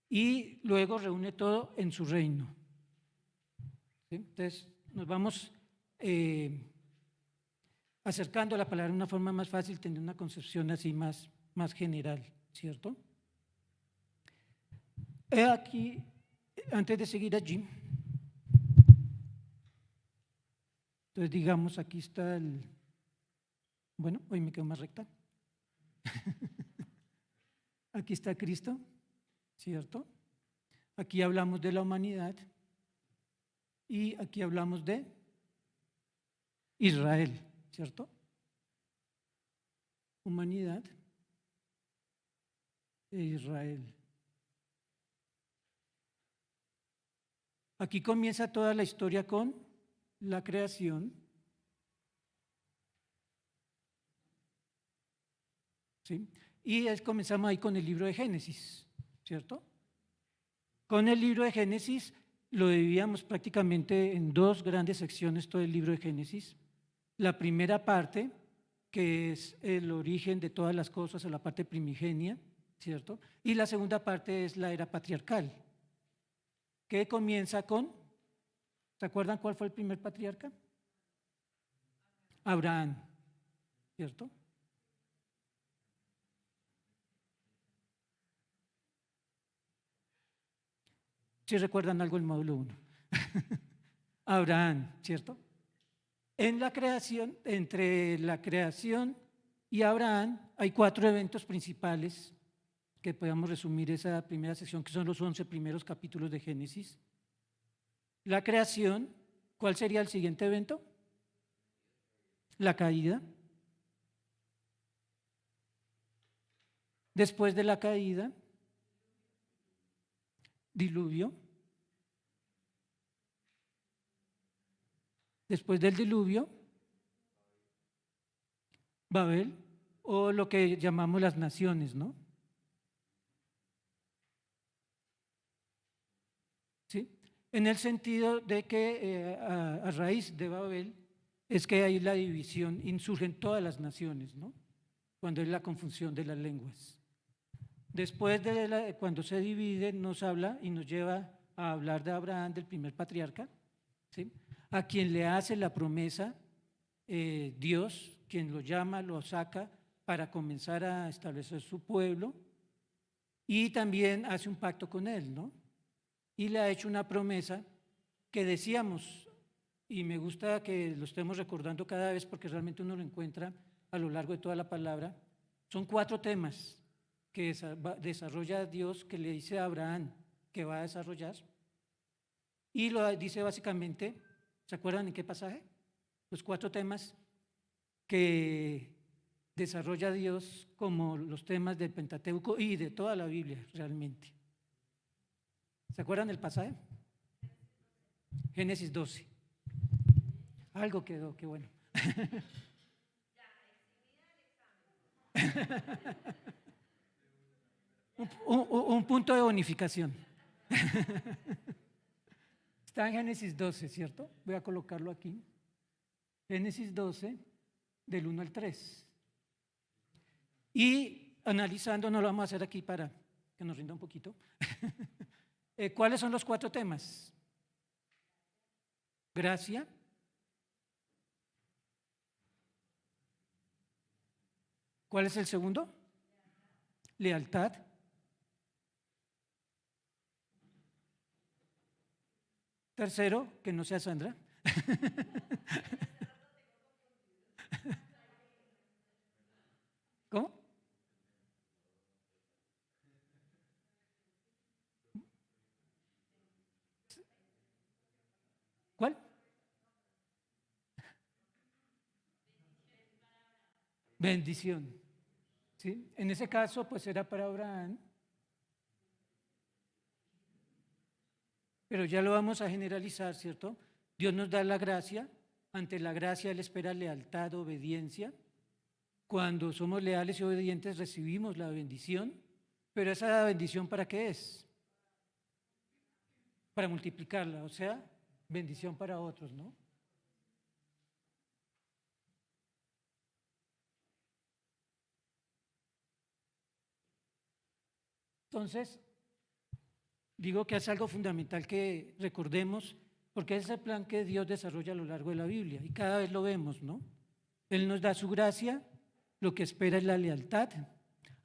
y luego reúne todo en su reino. ¿Sí? Entonces, nos vamos acercando a la palabra de una forma más fácil, tener una concepción así más general, ¿cierto? Aquí, antes de seguir allí, entonces digamos, aquí está bueno, hoy me quedo más recta. Aquí está Cristo, ¿cierto? Aquí hablamos de la humanidad y aquí hablamos de Israel, ¿cierto? Humanidad e Israel. Aquí comienza toda la historia con la creación. ¿Sí? Y comenzamos ahí con el libro de Génesis, ¿cierto? Con el libro de Génesis lo dividíamos prácticamente en dos grandes secciones, todo el libro de Génesis. La primera parte, que es el origen de todas las cosas, o la parte primigenia, ¿cierto? Y la segunda parte es la era patriarcal, que comienza con, ¿se acuerdan cuál fue el primer patriarca? Abraham, ¿cierto? Si recuerdan algo el módulo 1. Abraham, ¿cierto? En la creación, entre la creación y Abraham, hay 4 eventos principales que podemos resumir esa primera sección, que son los 11 primeros capítulos de Génesis. La creación, ¿cuál sería el siguiente evento? La caída. Después de la caída, diluvio. Después del diluvio, Babel, o lo que llamamos las naciones, ¿no? ¿Sí? En el sentido de que a raíz de Babel es que hay la división, insurgen todas las naciones, ¿no? Cuando es la confusión de las lenguas. Después de cuando se divide, nos habla y nos lleva a hablar de Abraham, del primer patriarca, ¿sí? A quien le hace la promesa Dios, quien lo llama, lo saca para comenzar a establecer su pueblo, y también hace un pacto con él, ¿no? Y le ha hecho una promesa que decíamos, y me gusta que lo estemos recordando cada vez porque realmente uno lo encuentra a lo largo de toda la palabra. Son 4 temas que desarrolla Dios, que le dice a Abraham que va a desarrollar. Y lo dice básicamente, ¿se acuerdan en qué pasaje? Los 4 temas que desarrolla Dios como los temas del Pentateuco y de toda la Biblia realmente. ¿Se acuerdan del pasaje? Génesis 12. Algo quedó, qué bueno. un punto de bonificación. Está en Génesis 12, ¿cierto? Voy a colocarlo aquí. Génesis 12, del 1 al 3. Y analizando, no lo vamos a hacer aquí para que nos rinda un poquito. ¿Cuáles son los 4 temas? Gracia. ¿Cuál es el segundo? Lealtad. Tercero, que no sea Sandra. ¿Cómo? ¿Cuál? Bendición. ¿Sí? En ese caso, pues era para Abraham. Pero ya lo vamos a generalizar, ¿cierto? Dios nos da la gracia. Ante la gracia Él espera lealtad, obediencia. Cuando somos leales y obedientes recibimos la bendición. Pero esa bendición, ¿para qué es? Para multiplicarla, o sea, bendición para otros, ¿no? Entonces, digo que es algo fundamental que recordemos, porque es el plan que Dios desarrolla a lo largo de la Biblia y cada vez lo vemos, ¿no? Él nos da su gracia, lo que espera es la lealtad.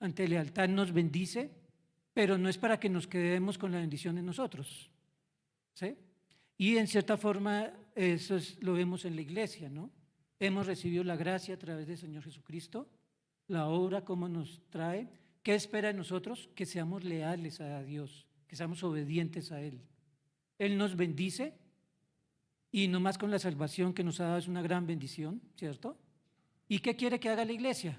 Ante lealtad nos bendice, pero no es para que nos quedemos con la bendición en nosotros, ¿sí? Y en cierta forma eso lo vemos en la iglesia, ¿no? Hemos recibido la gracia a través del Señor Jesucristo, la obra como nos trae. ¿Qué espera de nosotros? Que seamos leales a Dios, que seamos obedientes a Él. Él nos bendice y no más con la salvación que nos ha dado es una gran bendición, ¿cierto? ¿Y qué quiere que haga la iglesia?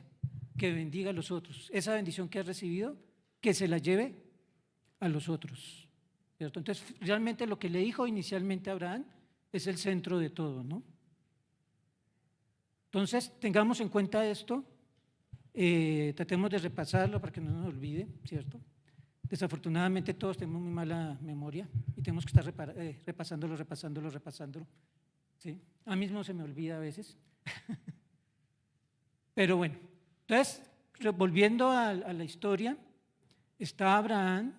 Que bendiga a los otros. Esa bendición que ha recibido, que se la lleve a los otros, ¿cierto? Entonces, realmente lo que le dijo inicialmente a Abraham es el centro de todo, ¿no? Entonces, tengamos en cuenta esto, tratemos de repasarlo para que no nos olvide, ¿cierto? Desafortunadamente todos tenemos muy mala memoria y tenemos que estar repasándolo, ¿sí? A mí mismo se me olvida a veces. Pero bueno, entonces, volviendo a la historia, está Abraham.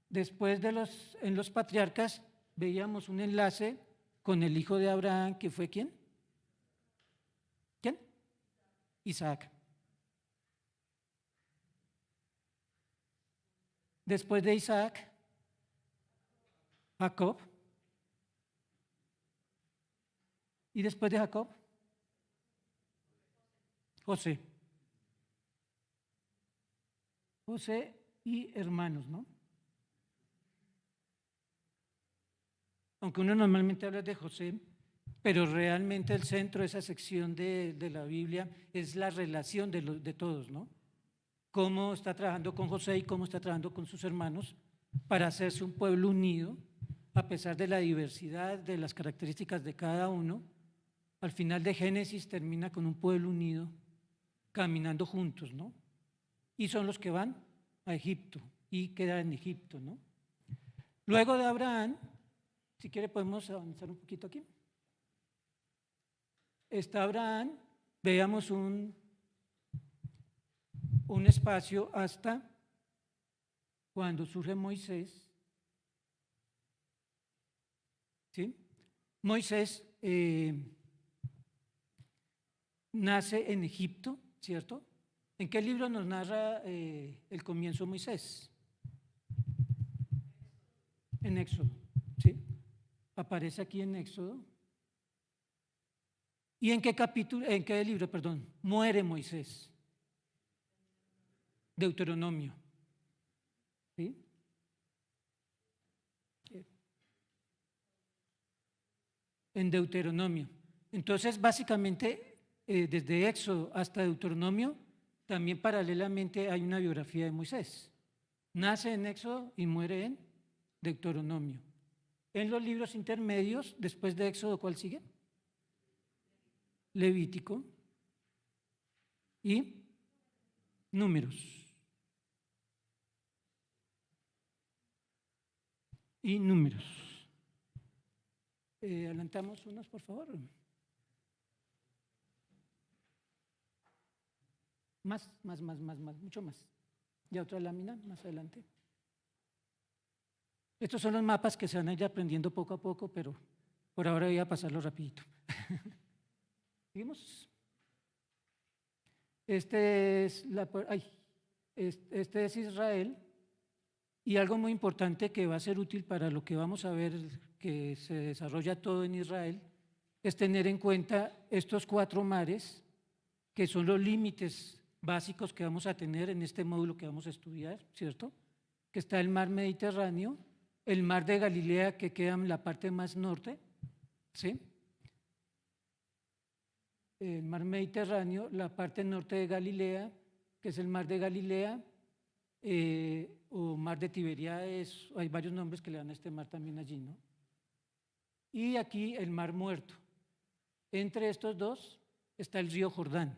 Después en los patriarcas veíamos un enlace con el hijo de Abraham, que fue ¿quién? ¿Quién? Isaac. Después de Isaac, Jacob. Y después de Jacob, José. José y hermanos, ¿no? Aunque uno normalmente habla de José, pero realmente el centro de esa sección de la Biblia es la relación de todos, ¿no? Cómo está trabajando con José y cómo está trabajando con sus hermanos para hacerse un pueblo unido, a pesar de la diversidad de las características de cada uno. Al final de Génesis termina con un pueblo unido, caminando juntos, ¿no? Y son los que van a Egipto y quedan en Egipto, ¿no? Luego de Abraham, si quiere podemos avanzar un poquito aquí. Está Abraham, veamos un espacio hasta cuando surge Moisés, ¿sí? Moisés nace en Egipto, ¿cierto? ¿En qué libro nos narra el comienzo de Moisés? En Éxodo, ¿sí? Aparece aquí en Éxodo. ¿Y en qué capítulo, en qué libro, perdón? Muere Moisés. Deuteronomio. ¿Sí? En Deuteronomio. Entonces, básicamente, desde Éxodo hasta Deuteronomio, también paralelamente hay una biografía de Moisés. Nace en Éxodo y muere en Deuteronomio. En los libros intermedios, después de Éxodo, ¿cuál sigue? Levítico y Números. Y Números. Adelantamos unos, por favor. Más, mucho más. Ya otra lámina, más adelante. Estos son los mapas que se van a ir aprendiendo poco a poco, pero por ahora voy a pasarlo rapidito. ¿Seguimos? Este es Israel, y algo muy importante que va a ser útil para lo que vamos a ver que se desarrolla todo en Israel es tener en cuenta estos 4 mares que son los límites básicos que vamos a tener en este módulo que vamos a estudiar, ¿cierto? Que está el mar Mediterráneo, el mar de Galilea que queda en la parte más norte, ¿sí? El mar Mediterráneo, la parte norte de Galilea, que es el mar de Galilea, o mar de Tiberíades, hay varios nombres que le dan a este mar también allí, ¿no? Y aquí el mar Muerto. Entre estos dos está el río Jordán,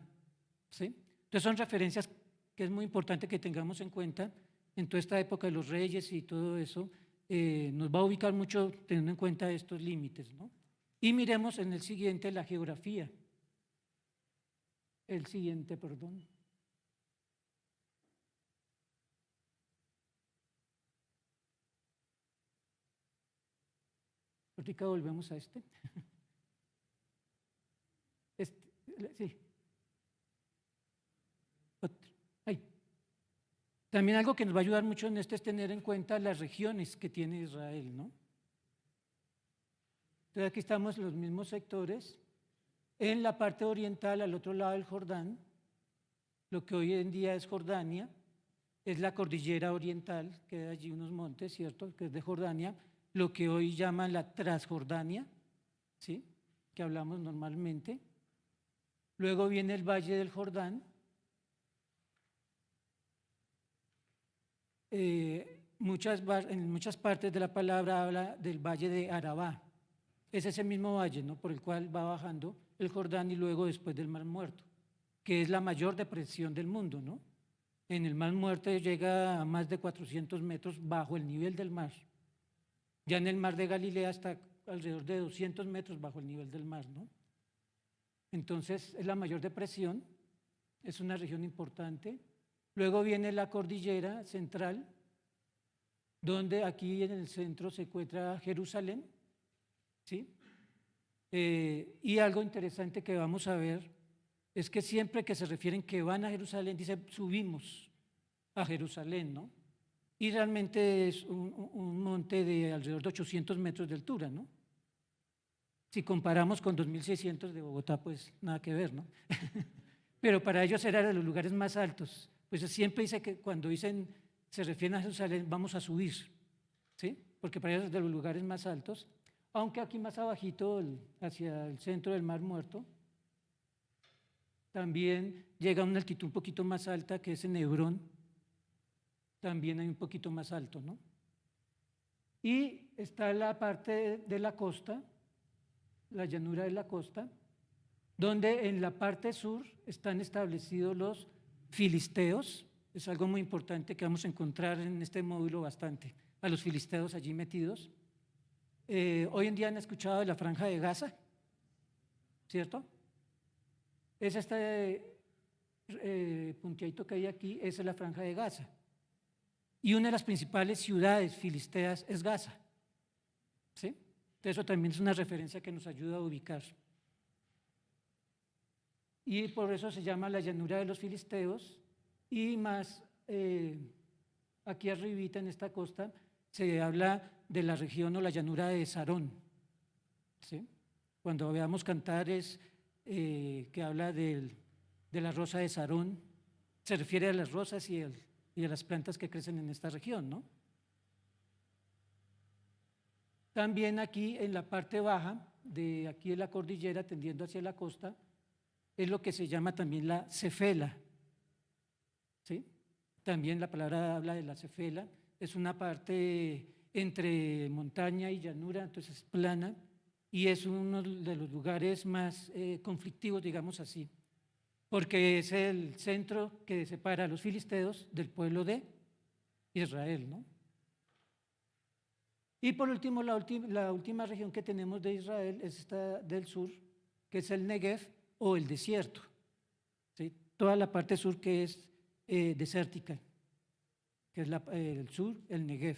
¿sí? Entonces son referencias que es muy importante que tengamos en cuenta en toda esta época de los reyes y todo eso, nos va a ubicar mucho teniendo en cuenta estos límites, ¿no? Y miremos en el siguiente la geografía. El siguiente, perdón. Ahorita volvemos a este. Sí. Ahí. También algo que nos va a ayudar mucho en esto es tener en cuenta las regiones que tiene Israel, ¿no? Entonces aquí estamos en los mismos sectores. En la parte oriental, al otro lado del Jordán, lo que hoy en día es Jordania, es la cordillera oriental, queda allí unos montes, ¿cierto?, que es de Jordania, lo que hoy llaman la Transjordania, ¿sí?, que hablamos normalmente. Luego viene el Valle del Jordán. En muchas partes de la palabra habla del Valle de Arabá. Es ese mismo valle, ¿no?, por el cual va bajando el Jordán y luego después del Mar Muerto, que es la mayor depresión del mundo, ¿no? En el Mar Muerto llega a más de 400 metros bajo el nivel del mar. Ya en el Mar de Galilea está alrededor de 200 metros bajo el nivel del mar, ¿no? Entonces es la mayor depresión, es una región importante. Luego viene la cordillera central, donde aquí en el centro se encuentra Jerusalén, ¿sí? Y algo interesante que vamos a ver es que siempre que se refieren que van a Jerusalén, dice subimos a Jerusalén, ¿no? Y realmente es un monte de alrededor de 800 metros de altura, ¿no? Si comparamos con 2.600 de Bogotá, pues nada que ver, ¿no? Pero para ellos era de los lugares más altos. Pues siempre dice que cuando dicen, se refieren a Jerusalén, vamos a subir, ¿sí? Porque para ellos es de los lugares más altos. Aunque aquí más abajito, hacia el centro del Mar Muerto, también llega a una altitud un poquito más alta, que es en Hebrón, también hay un poquito más alto, ¿no? Y está la parte de la costa, la llanura de la costa, donde en la parte sur están establecidos los filisteos. Es algo muy importante que vamos a encontrar en este módulo bastante, a los filisteos allí metidos. Hoy en día han escuchado de la Franja de Gaza, ¿cierto? Es este punteadito que hay aquí, esa es la Franja de Gaza. Y una de las principales ciudades filisteas es Gaza, ¿sí? Entonces eso también es una referencia que nos ayuda a ubicar. Y por eso se llama la llanura de los filisteos, y más aquí arribita en esta costa se habla de la región o la llanura de Sarón, ¿sí? Cuando veamos cantares que habla de la rosa de Sarón, se refiere a las rosas y a las plantas que crecen en esta región, ¿no? También aquí en la parte baja, de aquí de la cordillera, tendiendo hacia la costa, es lo que se llama también la cefela, ¿sí? También la palabra habla de la cefela, es una parte entre montaña y llanura, entonces es plana, y es uno de los lugares más conflictivos, digamos así, porque es el centro que separa a los filisteos del pueblo de Israel, ¿no? Y por último, la última región que tenemos de Israel es esta del sur, que es el Negev o el desierto, ¿sí? Toda la parte sur que es desértica, que es el sur, el Negev.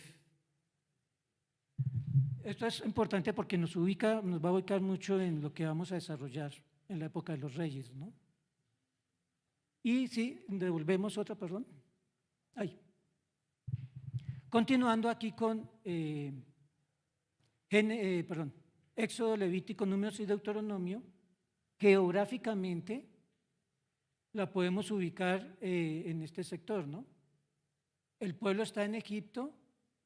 Esto es importante porque nos va a ubicar mucho en lo que vamos a desarrollar en la época de los reyes, ¿no? Y sí, devolvemos otra, perdón. Ahí. Continuando aquí con Éxodo, Levítico, Números y Deuteronomio, geográficamente la podemos ubicar en este sector, ¿no? El pueblo está en Egipto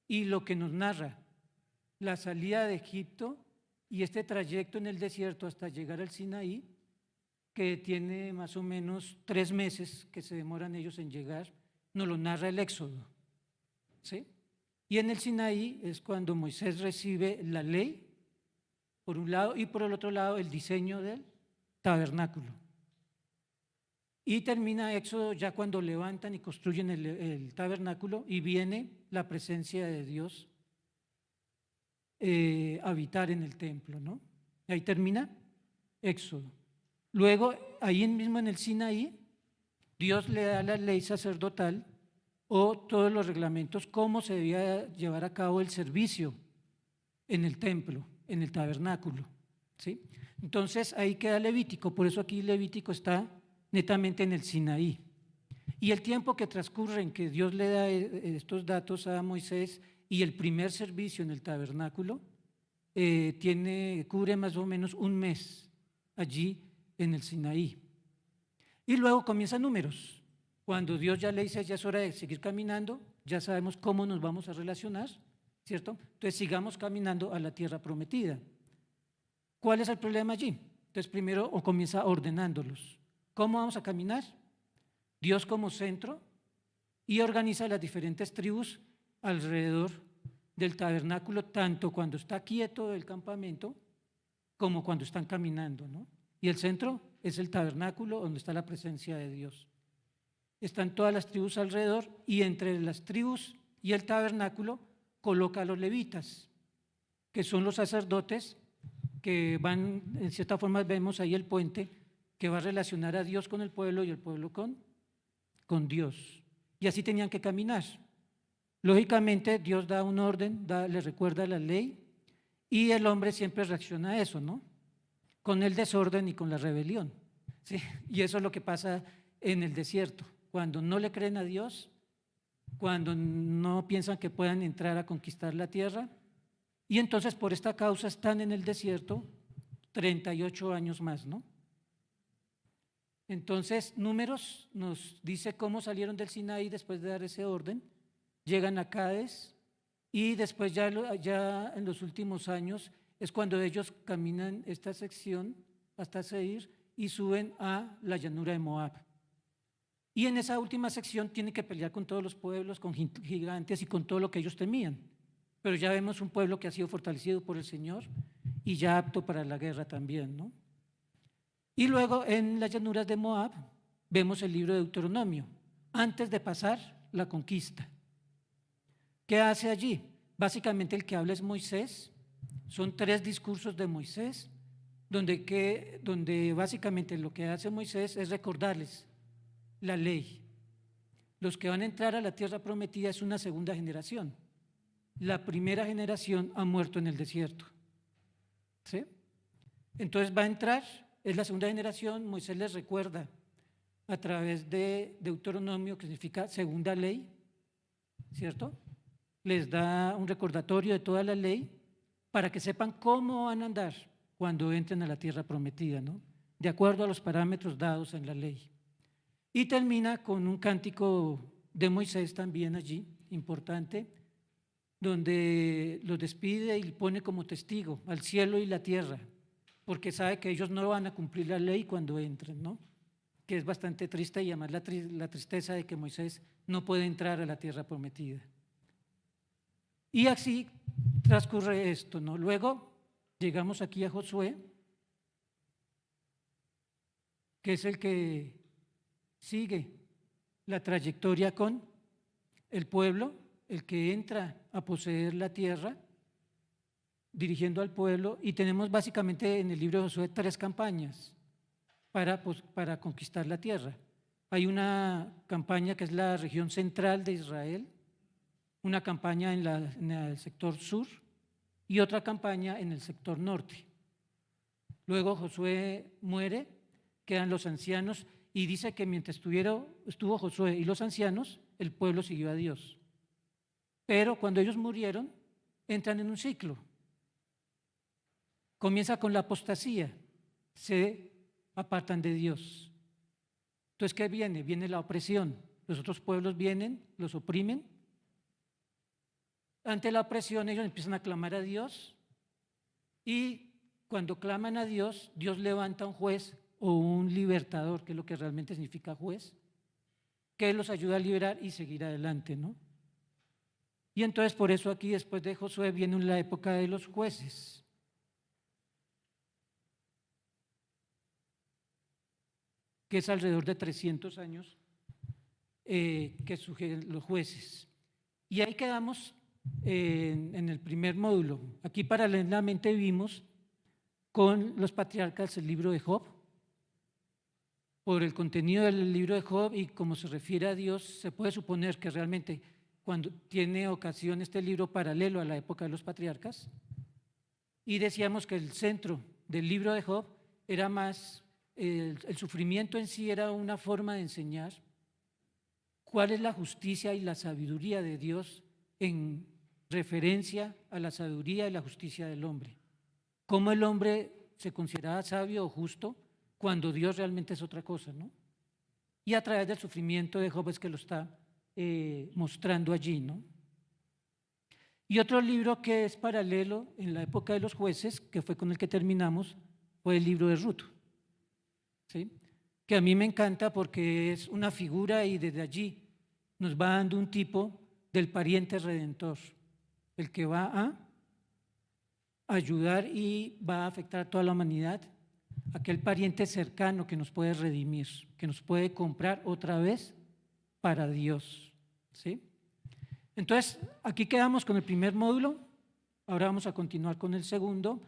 y lo que nos narra la salida de Egipto y este trayecto en el desierto hasta llegar al Sinaí, que tiene más o menos 3 meses que se demoran ellos en llegar, nos lo narra el Éxodo, ¿sí? Y en el Sinaí es cuando Moisés recibe la ley, por un lado, y por el otro lado el diseño del tabernáculo. Y termina Éxodo ya cuando levantan y construyen el tabernáculo y viene la presencia de Dios habitar en el templo, ¿no? Y ahí termina Éxodo. Luego, ahí mismo en el Sinaí, Dios le da la ley sacerdotal o todos los reglamentos, cómo se debía llevar a cabo el servicio en el templo, en el tabernáculo, ¿sí? Entonces, ahí queda Levítico, por eso aquí Levítico está netamente en el Sinaí. Y el tiempo que transcurre en que Dios le da estos datos a Moisés y el primer servicio en el tabernáculo, cubre más o menos 1 mes allí en el Sinaí. Y luego comienza Números. Cuando Dios ya le dice, ya es hora de seguir caminando, ya sabemos cómo nos vamos a relacionar, ¿cierto? Entonces sigamos caminando a la tierra prometida. ¿Cuál es el problema allí? Entonces primero comienza ordenándolos. ¿Cómo vamos a caminar? Dios como centro y organiza las diferentes tribus alrededor del tabernáculo, tanto cuando está quieto el campamento como cuando están caminando, ¿no? Y el centro es el tabernáculo donde está la presencia de Dios. Están todas las tribus alrededor y entre las tribus y el tabernáculo coloca a los levitas, que son los sacerdotes que van, en cierta forma vemos ahí el puente que va a relacionar a Dios con el pueblo y el pueblo con Dios. Y así tenían que caminar. Lógicamente Dios da un orden, le recuerda la ley y el hombre siempre reacciona a eso, ¿no? Con el desorden y con la rebelión, ¿sí? Y eso es lo que pasa en el desierto, cuando no le creen a Dios, cuando no piensan que puedan entrar a conquistar la tierra, y entonces por esta causa están en el desierto 38 años más, ¿no? Entonces Números nos dice cómo salieron del Sinaí después de dar ese orden, llegan a Cades y después ya en los últimos años es cuando ellos caminan esta sección hasta Seir y suben a la llanura de Moab. Y en esa última sección tienen que pelear con todos los pueblos, con gigantes y con todo lo que ellos temían. Pero ya vemos un pueblo que ha sido fortalecido por el Señor y ya apto para la guerra también, ¿no? Y luego en las llanuras de Moab vemos el libro de Deuteronomio, antes de pasar la conquista. ¿Qué hace allí? Básicamente el que habla es Moisés, son 3 discursos de Moisés, donde básicamente lo que hace Moisés es recordarles la ley. Los que van a entrar a la tierra prometida es una segunda generación. La primera generación ha muerto en el desierto, ¿sí? Entonces va a entrar, es la segunda generación, Moisés les recuerda a través de Deuteronomio, que significa segunda ley, ¿cierto? les da un recordatorio de toda la ley para que sepan cómo van a andar cuando entren a la tierra prometida, ¿no? De acuerdo a los parámetros dados en la ley. Y termina con un cántico de Moisés también allí, importante, donde los despide y pone como testigo al cielo y la tierra, porque sabe que ellos no van a cumplir la ley cuando entren, ¿no? Que es bastante triste, y además la tristeza de que Moisés no puede entrar a la tierra prometida. Y así transcurre esto, ¿no? Luego llegamos aquí a Josué, que es el que sigue la trayectoria con el pueblo, el que entra a poseer la tierra, dirigiendo al pueblo, y tenemos básicamente en el libro de Josué 3 campañas para conquistar la tierra. Hay una campaña que es la región central de Israel, una campaña en el sector sur y otra campaña en el sector norte. Luego Josué muere, quedan los ancianos, y dice que mientras estuvo Josué y los ancianos, el pueblo siguió a Dios. Pero cuando ellos murieron, entran en un ciclo. Comienza con la apostasía, se apartan de Dios. Entonces, ¿qué viene? Viene la opresión. Los otros pueblos vienen, los oprimen. Ante la opresión ellos empiezan a clamar a Dios, y cuando claman a Dios, Dios levanta un juez o un libertador, que es lo que realmente significa juez, que los ayuda a liberar y seguir adelante, ¿no? Y entonces por eso aquí después de Josué viene la época de los jueces. Que es alrededor de 300 años que sugieren los jueces. Y ahí quedamos en el primer módulo. Aquí paralelamente vimos con los patriarcas el libro de Job. Por el contenido del libro de Job y cómo se refiere a Dios, se puede suponer que realmente cuando tiene ocasión este libro paralelo a la época de los patriarcas. Y decíamos que el centro del libro de Job era más, el sufrimiento en sí era una forma de enseñar cuál es la justicia y la sabiduría de Dios en referencia a la sabiduría y la justicia del hombre. Cómo el hombre se consideraba sabio o justo cuando Dios realmente es otra cosa, ¿no? Y a través del sufrimiento de Job es que lo está mostrando allí, ¿no? Y otro libro que es paralelo en la época de los jueces, que fue con el que terminamos, fue el libro de Ruth, ¿sí? Que a mí me encanta porque es una figura y desde allí nos va dando un tipo del pariente redentor, el que va a ayudar y va a afectar a toda la humanidad, aquel pariente cercano que nos puede redimir, que nos puede comprar otra vez para Dios, ¿sí? Entonces, aquí quedamos con el primer módulo, ahora vamos a continuar con el segundo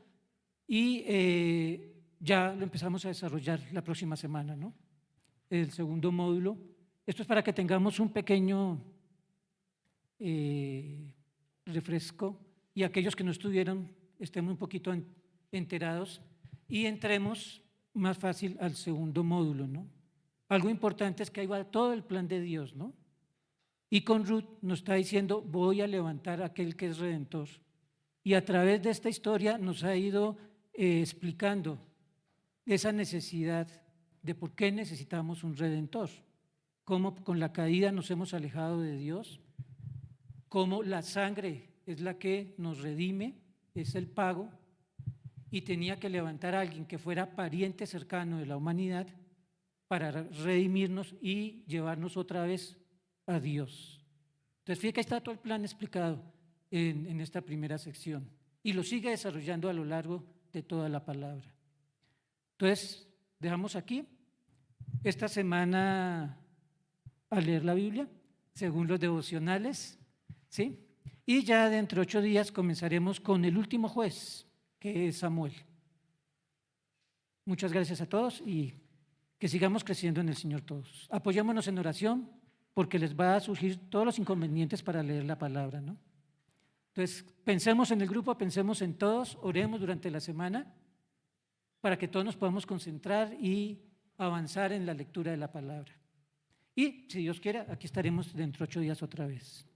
y ya lo empezamos a desarrollar la próxima semana, ¿no? El segundo módulo. Esto es para que tengamos un pequeño refresco y aquellos que no estuvieron estemos un poquito enterados y entremos más fácil al segundo módulo, ¿no? Algo importante es que ahí va todo el plan de Dios, ¿no? Y con Ruth nos está diciendo, voy a levantar a aquel que es redentor. Y a través de esta historia nos ha ido explicando esa necesidad de por qué necesitamos un redentor, cómo con la caída nos hemos alejado de Dios, cómo la sangre es la que nos redime, es el pago, y tenía que levantar a alguien que fuera pariente cercano de la humanidad para redimirnos y llevarnos otra vez a Dios. Entonces, fíjate que está todo el plan explicado en esta primera sección y lo sigue desarrollando a lo largo de toda la palabra. Entonces, dejamos aquí esta semana a leer la Biblia según los devocionales, ¿sí? Y ya dentro de 8 días comenzaremos con el último juez, que es Samuel. Muchas gracias a todos y que sigamos creciendo en el Señor todos. Apoyémonos en oración porque les va a surgir todos los inconvenientes para leer la palabra, ¿no? Entonces, pensemos en el grupo, pensemos en todos, oremos durante la semana para que todos nos podamos concentrar y avanzar en la lectura de la palabra. Y, si Dios quiere, aquí estaremos dentro de 8 días otra vez.